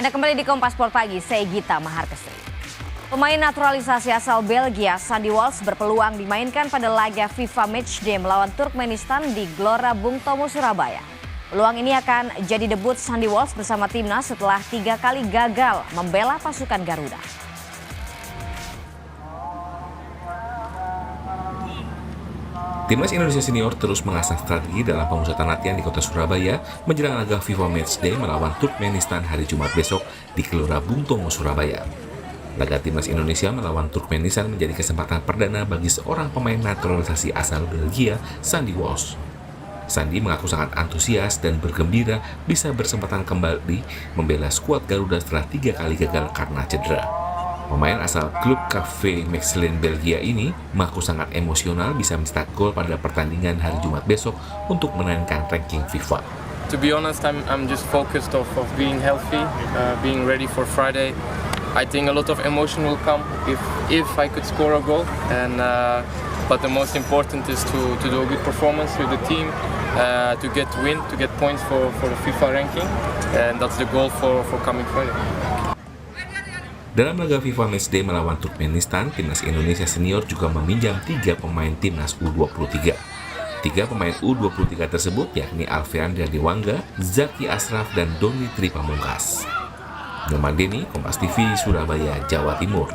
Anda kembali di Kompas Sport Pagi, saya Gita Maharkestri. Pemain naturalisasi asal Belgia, Sandy Walsh berpeluang dimainkan pada laga FIFA Matchday melawan Turkmenistan di Gelora Bung Tomo, Surabaya. Peluang ini akan jadi debut Sandy Walsh bersama timnas setelah 3 kali gagal membela pasukan Garuda. Timnas Indonesia Senior terus mengasah strategi dalam pemusatan latihan di kota Surabaya menjelang laga FIFA Matchday melawan Turkmenistan hari Jumat besok di Gelora Bung Tomo, Surabaya. Laga Timnas Indonesia melawan Turkmenistan menjadi kesempatan perdana bagi seorang pemain naturalisasi asal Belgia, Sandy Walsh. Sandy mengaku sangat antusias dan bergembira bisa bersempatan kembali membela skuad Garuda setelah 3 kali gagal karena cedera. Pemain asal klub Cafe Mechelen Belgia ini mengaku sangat emosional bisa mencetak gol pada pertandingan hari Jumat besok untuk menaikkan ranking FIFA. To be honest, I'm just focused of being healthy, being ready for Friday. I think a lot of emotion will come if I could score a goal, and but the most important is to do a good performance with the team, to get points for the FIFA ranking, and that's the goal for coming Friday. Dalam laga FIFA Matchday melawan Turkmenistan, Timnas Indonesia Senior juga meminjam 3 pemain Timnas U23. 3 pemain U23 tersebut yakni Alfiandra Dewangga, Zaki Asraf, dan Doni Tripamungkas. Nyoman Deni, Kompas TV, Surabaya, Jawa Timur.